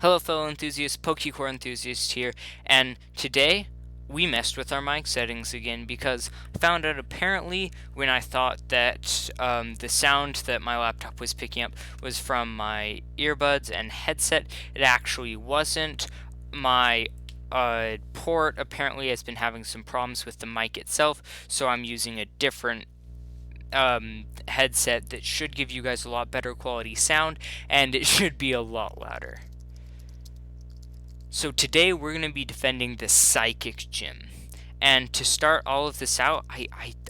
Hello fellow enthusiasts, Pokecord enthusiast here, and today we messed with our mic settings again because I found out apparently when I thought that the sound that my laptop was picking up was from my earbuds and headset, it actually wasn't. My port apparently has been having some problems with the mic itself, so I'm using a different headset that should give you guys a lot better quality sound, and it should be a lot louder. So today we're going to be defending the Psychic Gym. And to start all of this out,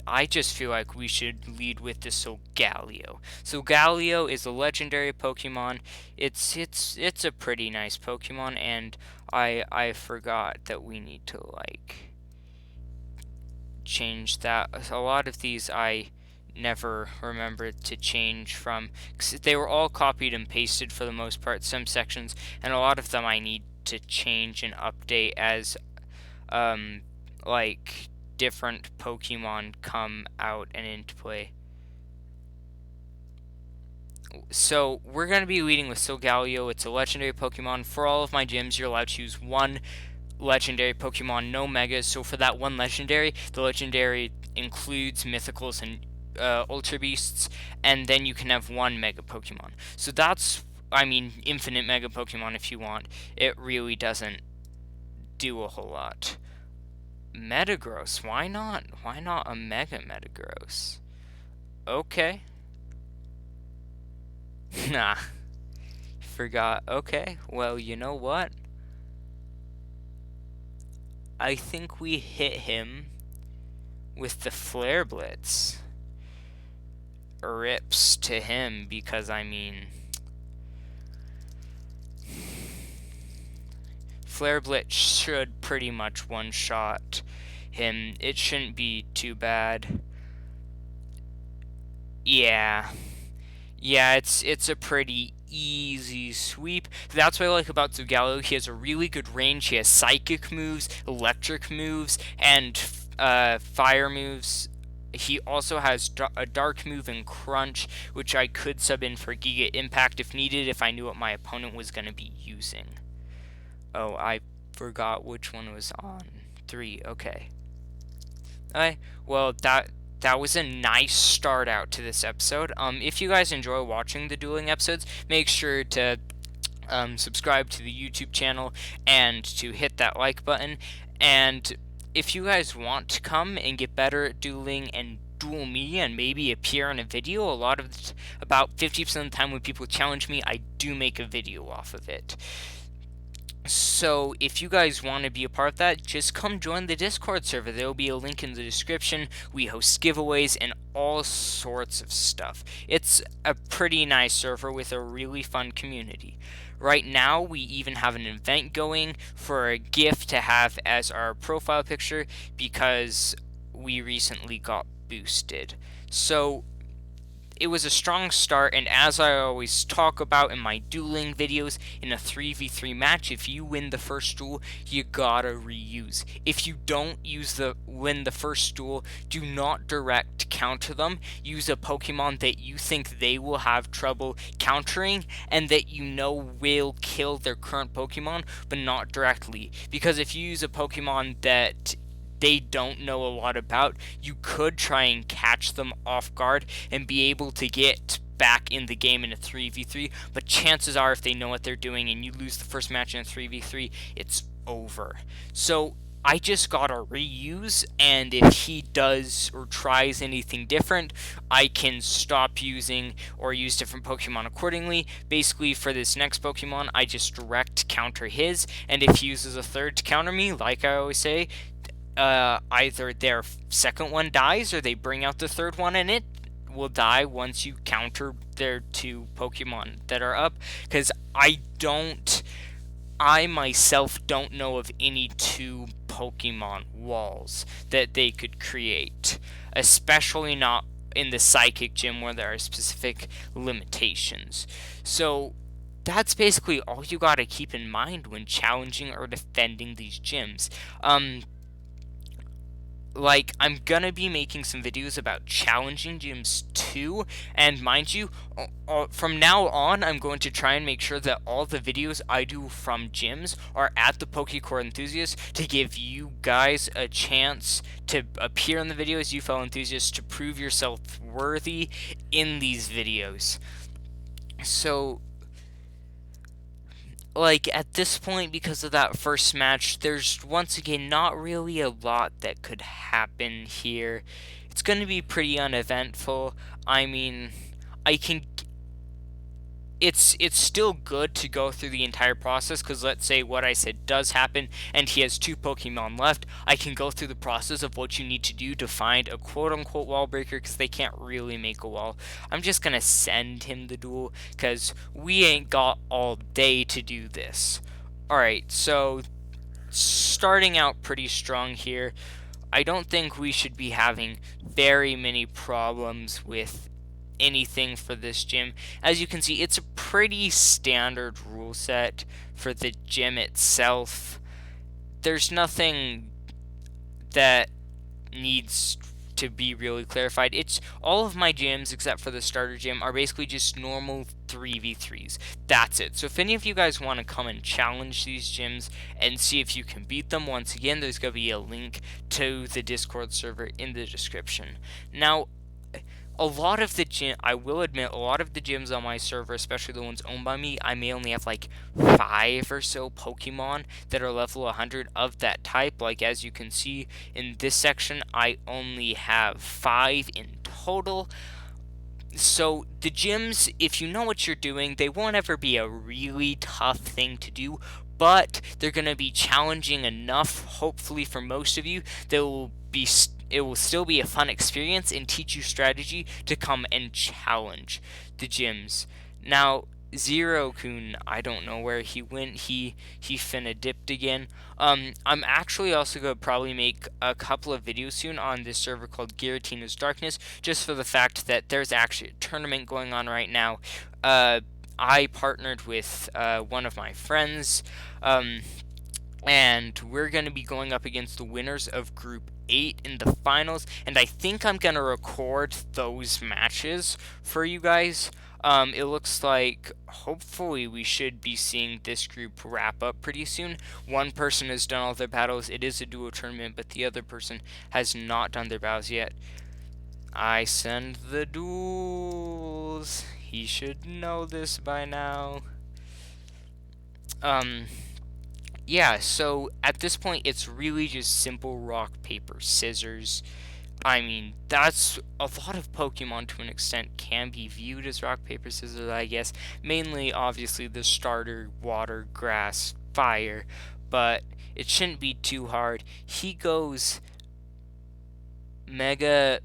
I just feel like we should lead with the Solgaleo. Solgaleo is a legendary Pokemon. It's a pretty nice Pokemon, and I forgot that we need to change that. A lot of these I never remembered to change from, 'cause they were all copied and pasted for the most part, some sections, and a lot of them I need to change and update as like different Pokemon come out and into play. So we're going to be leading with Solgaleo. It's a legendary Pokemon. For all of my gyms, you're allowed to use one legendary Pokemon, no megas. So for that one legendary, the legendary includes mythicals and ultra beasts, and then you can have one mega Pokemon. So that's, I mean, infinite mega Pokemon if you want. It really doesn't do a whole lot. Metagross, why not? Why not a mega Metagross? Okay. Nah, forgot. Okay, well, you know what? I think we hit him with the Flare Blitz. Rips to him, because I mean, Flare Blitz should pretty much one-shot him. It shouldn't be too bad. Yeah, it's a pretty easy sweep. That's what I like about Zugallo. He has a really good range. He has psychic moves, electric moves, and fire moves. He also has a dark move and crunch, which I could sub in for Giga Impact if needed, if I knew what my opponent was going to be using. Oh, I forgot which one was on 3. Okay. Alright, well, that was a nice start out to this episode. If you guys enjoy watching the dueling episodes, make sure to subscribe to the YouTube channel and to hit that like button. And if you guys want to come and get better at dueling and duel me and maybe appear in a video, about 50% of the time when people challenge me, I do make a video off of it. So if you guys want to be a part of that, just come join the Discord server. There will be a link in the description. We host giveaways and all sorts of stuff. It's a pretty nice server with a really fun community. Right now, we even have an event going for a gift to have as our profile picture because we recently got boosted. So it was a strong start, and as I always talk about in my dueling videos, in a 3v3 match, if you win the first duel, you gotta reuse. If you don't win the first duel, do not direct counter them. Use a Pokemon that you think they will have trouble countering, and that you know will kill their current Pokemon, but not directly. Because if you use a Pokemon that they don't know a lot about, you could try and catch them off guard and be able to get back in the game in a 3v3, but chances are if they know what they're doing and you lose the first match in a 3v3, it's over. So I just gotta reuse, and if he does or tries anything different, I can stop using or use different Pokemon accordingly. Basically, for this next Pokemon, I just direct counter his, and if he uses a third to counter me, like I always say, either their second one dies or they bring out the third one, and it will die once you counter their 2 Pokemon that are up. Because I myself don't know of any 2 Pokemon walls that they could create, especially not in the Psychic Gym where there are specific limitations. So that's basically all you gotta keep in mind when challenging or defending these gyms. like, I'm gonna be making some videos about challenging gyms too, and mind you, from now on, I'm going to try and make sure that all the videos I do from gyms are at the Pokecord Enthusiast to give you guys a chance to appear in the videos, you fellow enthusiasts, to prove yourself worthy in these videos. So, like, at this point, because of that first match, there's once again not really a lot that could happen here. It's going to be pretty uneventful. I mean, I can it's still good to go through the entire process, because let's say what I said does happen and he has 2 Pokemon left, I can go through the process of what you need to do to find a quote-unquote wall breaker, because they can't really make a wall. I'm just gonna send him the duel because we ain't got all day to do this. Alright, so starting out pretty strong here. I don't think we should be having very many problems with anything for this gym. As you can see, it's a pretty standard rule set for the gym itself. There's nothing that needs to be really clarified. It's all of my gyms except for the starter gym are basically just normal 3v3s. That's it. So if any of you guys want to come and challenge these gyms and see if you can beat them, once again, there's going to be a link to the Discord server in the description. Now, a lot of the gym, I will admit, a lot of the gyms on my server, especially the ones owned by me, I may only have like 5 or so Pokemon that are level 100 of that type. Like, as you can see in this section, I only have 5 in total. So the gyms, if you know what you're doing, they won't ever be a really tough thing to do, but they're going to be challenging enough, hopefully for most of you, that it will still be a fun experience and teach you strategy to come and challenge the gyms. Now, Zero-kun, I don't know where he went. He finna dipped again. I'm actually also gonna probably make a couple of videos soon on this server called Giratina's Darkness, just for the fact that there's actually a tournament going on right now. I partnered with one of my friends, and we're going to be going up against the winners of Group 8 in the finals, and I think I'm going to record those matches for you guys. It looks like hopefully we should be seeing this group wrap up pretty soon. One person has done all their battles. It is a duo tournament, but the other person has not done their battles yet. I send the duels. He should know this by now. Yeah, so at this point, it's really just simple rock, paper, scissors. I mean, that's a lot of Pokemon to an extent can be viewed as rock, paper, scissors, I guess. Mainly, obviously, the starter, water, grass, fire, but it shouldn't be too hard. He goes Mega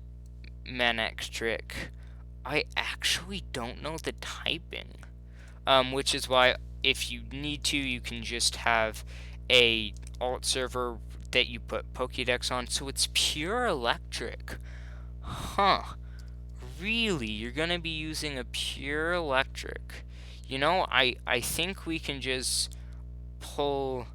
Manectric. I actually don't know the typing. Which is why if you need to, you can just have a alt server that you put Pokédex on. So it's pure electric. Huh. Really? You're going to be using a pure electric. You know, I think we can just pull...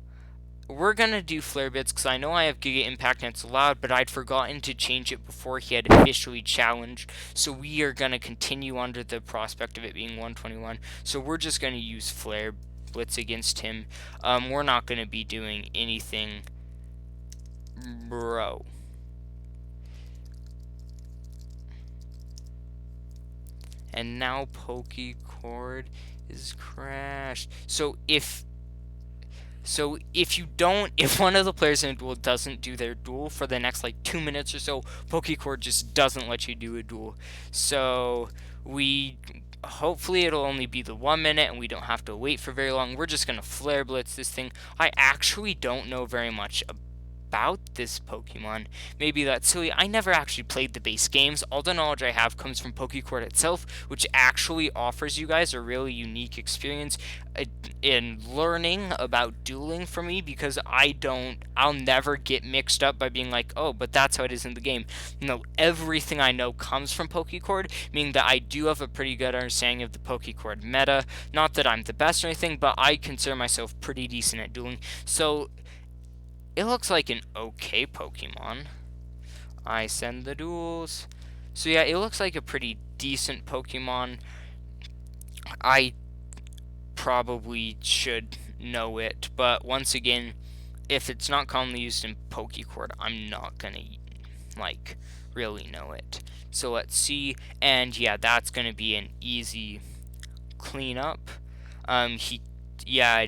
We're going to do Flare Bits because I know I have Giga Impact and it's allowed, but I'd forgotten to change it before he had officially challenged. So we are going to continue under the prospect of it being 121. So we're just going to use Flare Blitz against him. We're not going to be doing anything. Bro. And now Pokecord is crashed. So if if one of the players in a duel doesn't do their duel for the next like 2 minutes or so, Pokecord just doesn't let you do a duel. So hopefully it'll only be the 1 minute and we don't have to wait for very long. We're just gonna Flare Blitz this thing. I actually don't know very much about this Pokemon. Maybe that's silly. I never actually played the base games. All the knowledge I have comes from Pokecord itself, which actually offers you guys a really unique experience in learning about dueling for me, because I'll never get mixed up by being like, oh, but that's how it is in the game. No, everything I know comes from Pokecord, meaning that I do have a pretty good understanding of the Pokecord meta. Not that I'm the best or anything, but I consider myself pretty decent at dueling. So it looks like an okay Pokemon. I send the duels. So yeah, it looks like a pretty decent Pokemon. I probably should know it, but once again, if it's not commonly used in Pokecord, I'm not gonna like really know it. So let's see, and yeah, that's gonna be an easy cleanup. Yeah,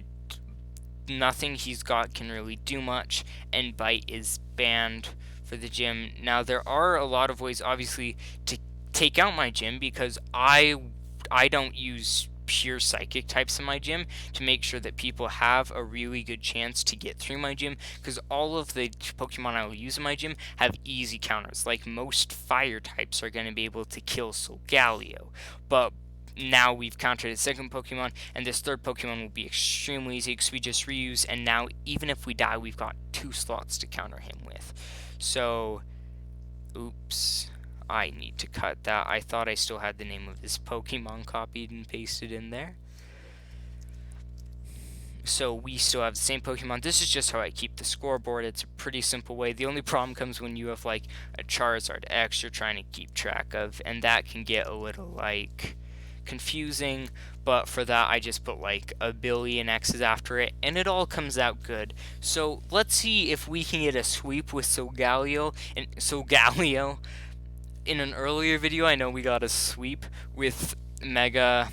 nothing he's got can really do much, and Bite is banned for the gym. Now there are a lot of ways, obviously, to take out my gym because I don't use pure psychic types in my gym to make sure that people have a really good chance to get through my gym, because all of the Pokemon I will use in my gym have easy counters. Like most fire types are going to be able to kill Solgaleo, but now we've countered a second Pokemon, and this third Pokemon will be extremely easy because we just reuse, and now even if we die, we've got 2 slots to counter him with. So, oops, I need to cut that. I thought I still had the name of this Pokemon copied and pasted in there. So we still have the same Pokemon. This is just how I keep the scoreboard. It's a pretty simple way. The only problem comes when you have like a Charizard X you're trying to keep track of, and that can get a little like confusing, but for that I just put like a billion X's after it and it all comes out good. So let's see if we can get a sweep with Solgaleo. In an earlier video I know we got a sweep with Mega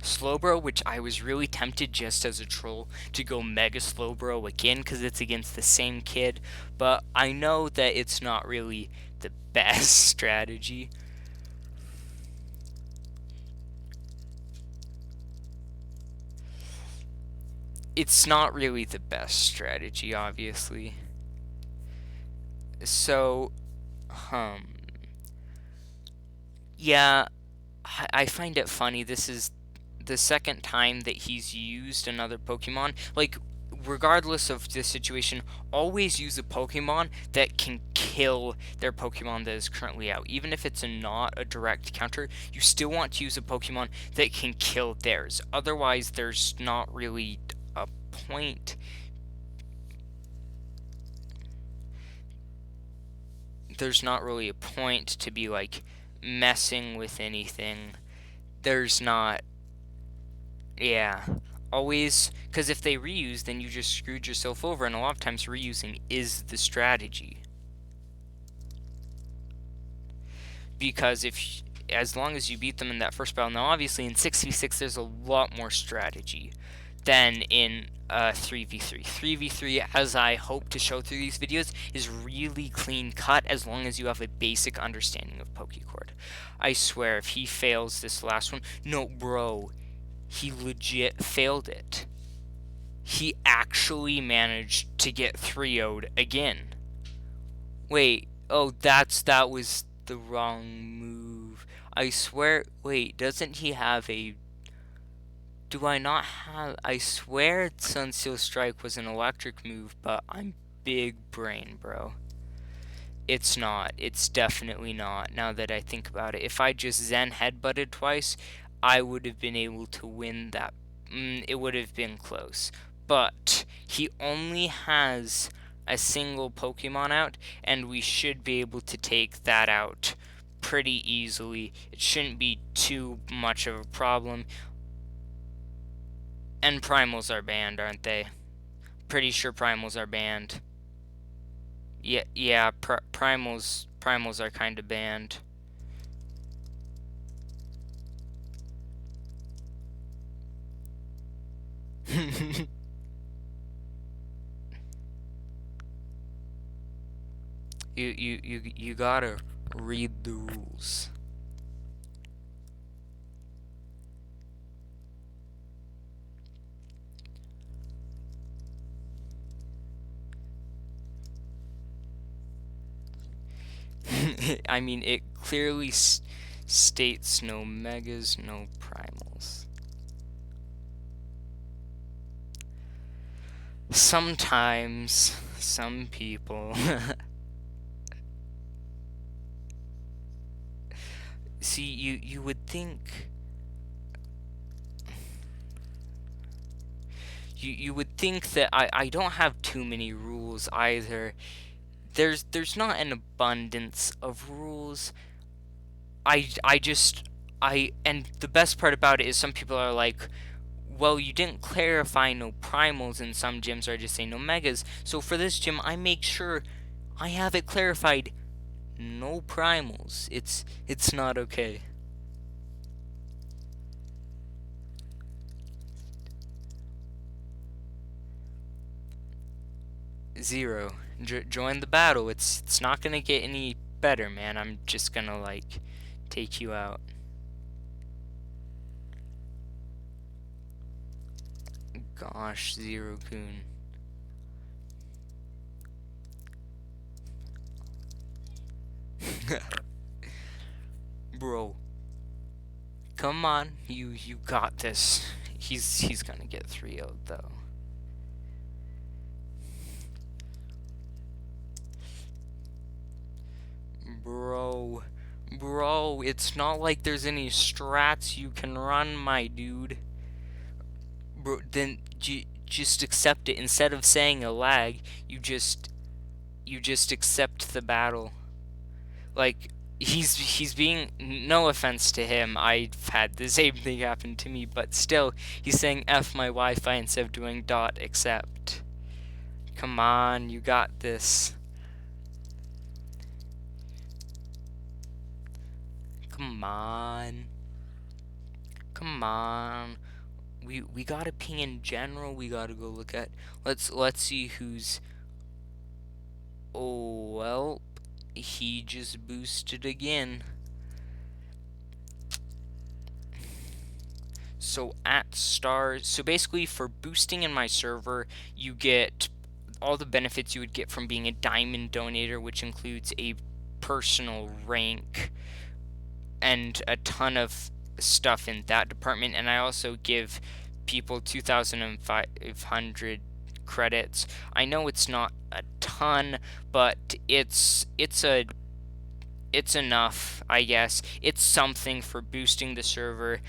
Slowbro, which I was really tempted just as a troll to go Mega Slowbro again because it's against the same kid, but I know that it's not really the best strategy. It's not really the best strategy, obviously. So, yeah, I find it funny. This is the second time that he's used another Pokemon. Like, regardless of the situation, always use a Pokemon that can kill their Pokemon that is currently out. Even if it's not a direct counter, you still want to use a Pokemon that can kill theirs. Otherwise, there's not really a point. There's not really a point to be like messing with anything. There's not. Yeah. Always, because if they reuse, then you just screwed yourself over, and a lot of times reusing is the strategy. Because as long as you beat them in that first battle, now obviously in 6v6 there's a lot more strategy than in 3v3. 3v3, as I hope to show through these videos, is really clean cut as long as you have a basic understanding of Pokecord. I swear, if he fails this last one, no, bro, he legit failed it. He actually managed to get 3-0'd again. Wait, oh, that was the wrong move. I swear, wait, doesn't he have a... Do I not have... I swear Sunsteel Strike was an electric move, but I'm big brain, bro. It's not. It's definitely not, now that I think about it. If I just Zen headbutted twice, I would have been able to win that. It would have been close. But he only has a single Pokemon out, and we should be able to take that out pretty easily. It shouldn't be too much of a problem. And primals are banned, aren't they? Pretty sure primals are banned. Yeah, primals are kind of banned. You gotta read the rules. I mean, it clearly states no megas, no primals. Sometimes, some people... See, you would think... You would think that I don't have too many rules either. there's not an abundance of rules. I and the best part about it is some people are like, well, you didn't clarify no primals in some gyms, or just say no megas. So for this gym, I make sure I have it clarified, no primals. It's not okay. Zero. Join the battle. It's not gonna get any better, man. I'm just gonna like take you out. Gosh, Zero Kun. Bro, come on, you got this. He's gonna get 3-0'd though. Bro, bro, it's not like there's any strats you can run, my dude. Bro, then just accept it. Instead of saying a lag, you just accept the battle. Like, he's being, no offense to him, I've had the same thing happen to me, but still, he's saying F my Wi-Fi instead of doing dot accept. Come on, you got this. Come on. Come on. We gotta ping in general, we gotta go look at, let's see who's, oh well, he just boosted again. So at stars, so basically for boosting in my server, you get all the benefits you would get from being a diamond donator, which includes a personal rank and a ton of stuff in that department. And I also give people 2,500 credits. I know it's not a ton, but it's enough, I guess. It's something for boosting the server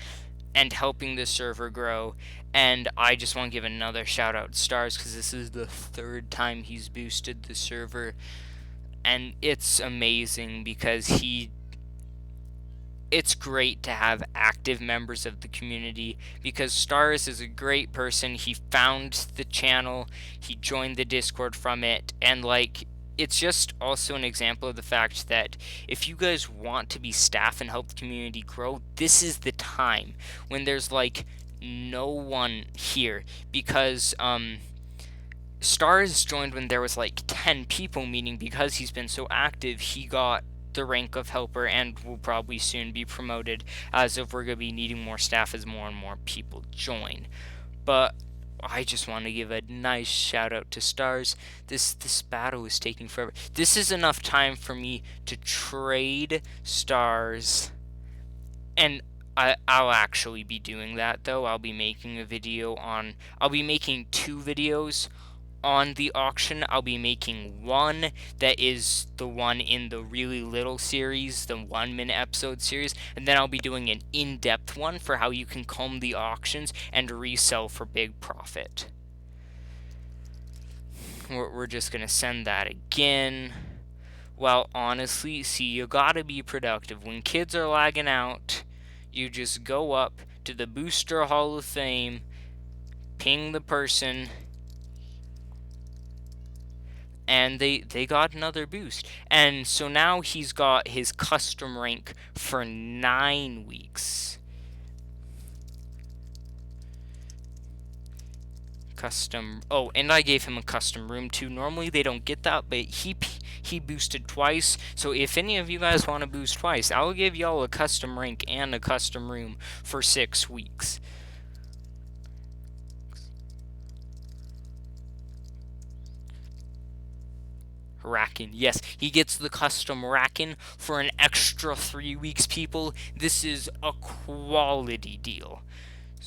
and helping the server grow. And I just want to give another shout out to Stars, because this is the third time he's boosted the server, and it's amazing because it's great to have active members of the community, because Stars is a great person. He found the channel, he joined the Discord from it, and like, it's just also an example of the fact that if you guys want to be staff and help the community grow, this is the time when there's like no one here, because Stars joined when there was like 10 people, meaning because he's been so active, he got the rank of helper and will probably soon be promoted, as if we're going to be needing more staff as more and more people join. But I just want to give a nice shout out to Stars. This battle is taking forever. This is enough time for me to trade Stars, and I'll actually be doing that though. I'll be making two videos on the auction. I'll be making one that is the one in the really little series, the 1-minute episode series, and then I'll be doing an in-depth one for how you can comb the auctions and resell for big profit. We're just gonna send that again. Well, honestly, see, you gotta be productive. When kids are lagging out, you just go up to the Booster Hall of Fame, ping the person, and they got another boost. And so now he's got his custom rank for 9 weeks. Custom, oh, and I gave him a custom room too. Normally they don't get that, but he boosted twice. So if any of you guys want to boost twice, I'll give y'all a custom rank and a custom room for 6 weeks. Racking. Yes, he gets the custom racking for an extra 3 weeks, people. This is a quality deal.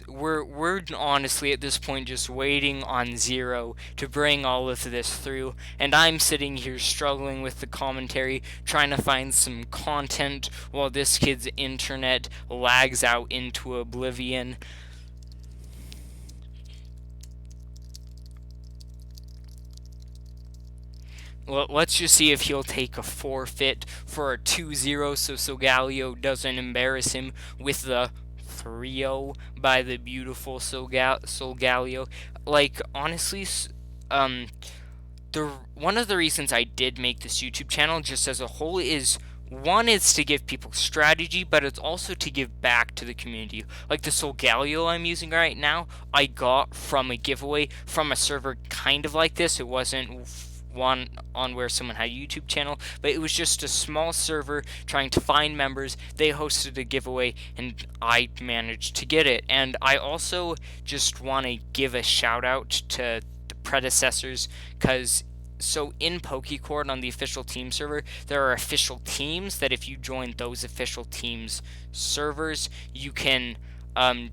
We're honestly at this point just waiting on Zero to bring all of this through, and I'm sitting here struggling with the commentary, trying to find some content while this kid's internet lags out into oblivion. Let's just see if he'll take a forfeit for a 2-0 so Solgaleo doesn't embarrass him with the 3-0 by the beautiful Solgaleo. Like, honestly, um, one of the reasons I did make this YouTube channel just as a whole is one is to give people strategy, but it's also to give back to the community. Like the Solgaleo I'm using right now, I got from a giveaway from a server kind of like this. It wasn't one on where someone had a YouTube channel, but it was just a small server trying to find members. They hosted a giveaway and I managed to get it. And I also just want to give a shout out to the predecessors, because so in Pokecord on the official team server, there are official teams that if you join those official teams servers, you can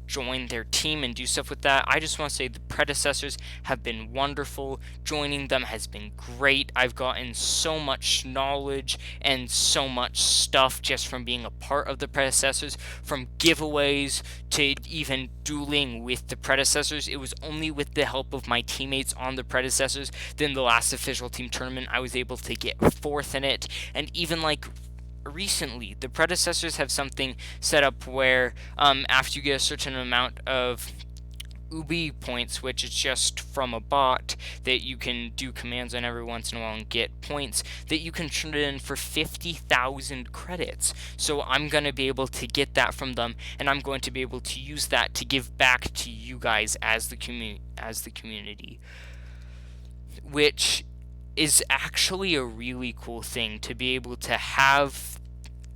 join their team and do stuff with that. I just want to say the predecessors have been wonderful. Joining them has been great. I've gotten so much knowledge and so much stuff just from being a part of the predecessors, from giveaways to even dueling with the predecessors. It was only with the help of my teammates on the predecessors then the last official team tournament I was able to get fourth in it. And even like recently, the predecessors have something set up where after you get a certain amount of Ubi points, which is just from a bot that you can do commands on every once in a while and get points, that you can turn it in for 50,000 credits. So I'm going to be able to get that from them, and I'm going to be able to use that to give back to you guys as the community, which is actually a really cool thing to be able to have,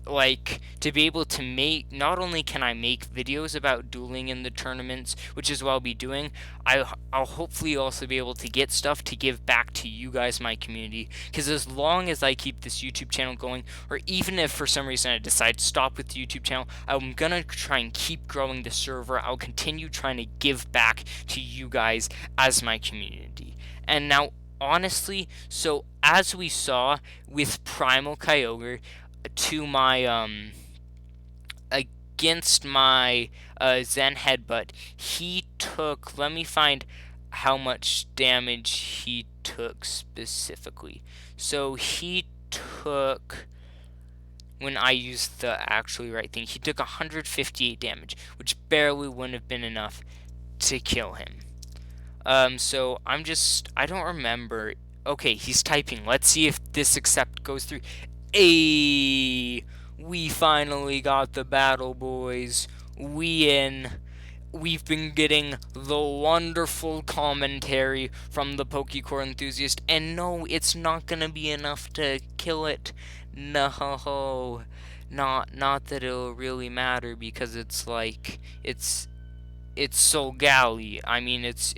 like, to be able to make. Not only can I make videos about dueling in the tournaments, which is what I'll be doing, I'll hopefully also be able to get stuff to give back to you guys, my community, because as long as I keep this YouTube channel going, or even if for some reason I decide to stop with the YouTube channel, I'm gonna try and keep growing the server. I'll continue trying to give back to you guys as my community. And now, honestly, so as we saw with Primal Kyogre, to my against my Zen Headbutt, he took, let me find how much damage he took specifically. So he took, when I used the actually right thing, he took 158 damage, which barely wouldn't have been enough to kill him. So I don't remember. Okay, he's typing. Let's see if this accept goes through. Ayy, we finally got the battle, boys. We in. We've been getting the wonderful commentary from the Pokecord enthusiast, and no, it's not gonna be enough to kill it. No, not that it'll really matter, because it's like it's Solgaleo. I mean, it's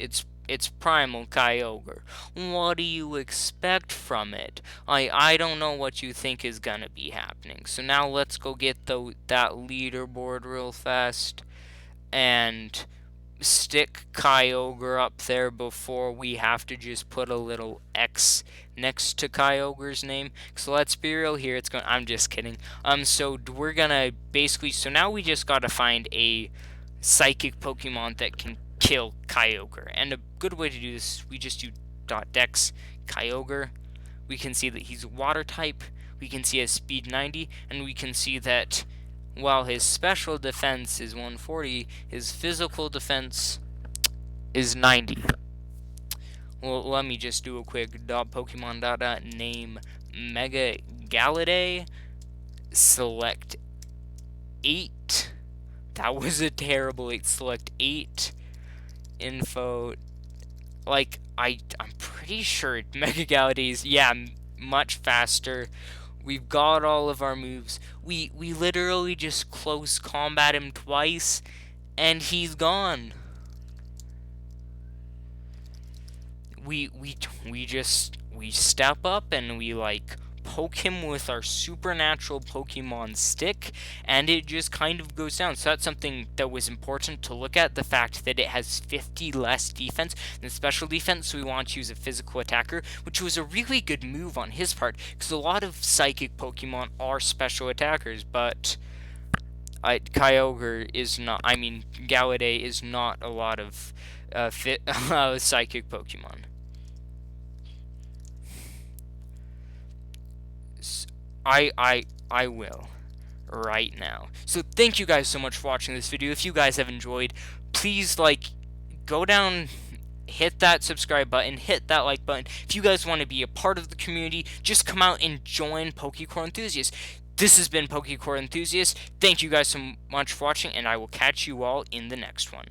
Primal Kyogre. What do you expect from it? I don't know what you think is gonna be happening. So now let's go get that leaderboard real fast and stick Kyogre up there before we have to just put a little X next to Kyogre's name. So let's be real here. I'm just kidding. So we're gonna basically. So now we just gotta find a psychic Pokemon that can kill Kyogre. And a good way to do this, we just do .dex Kyogre. We can see that he's water type. We can see his speed 90, and we can see that while his special defense is 140, his physical defense is 90. Well, let me just do a quick .pokemon name Mega Galaday. Select 8. That was a terrible 8. Select 8. Info. Like, I'm pretty sure Mega Galaday's, yeah, much faster. We've got all of our moves. We literally just close combat him twice, and he's gone. We step up and we like poke him with our supernatural Pokemon stick, and it just kind of goes down. So that's something that was important to look at, the fact that it has 50 less defense than special defense, so we want to use a physical attacker, which was a really good move on his part, because a lot of psychic Pokemon are special attackers, but Kyogre is not. I mean, Galaday is not a lot of psychic Pokemon. I will right now. So thank you guys so much for watching this video. If you guys have enjoyed, please go down, hit that subscribe button, hit that like button. If you guys want to be a part of the community, just come out and join Pokecord Enthusiasts. This has been Pokecord Enthusiasts. Thank you guys so much for watching, and I will catch you all in the next one.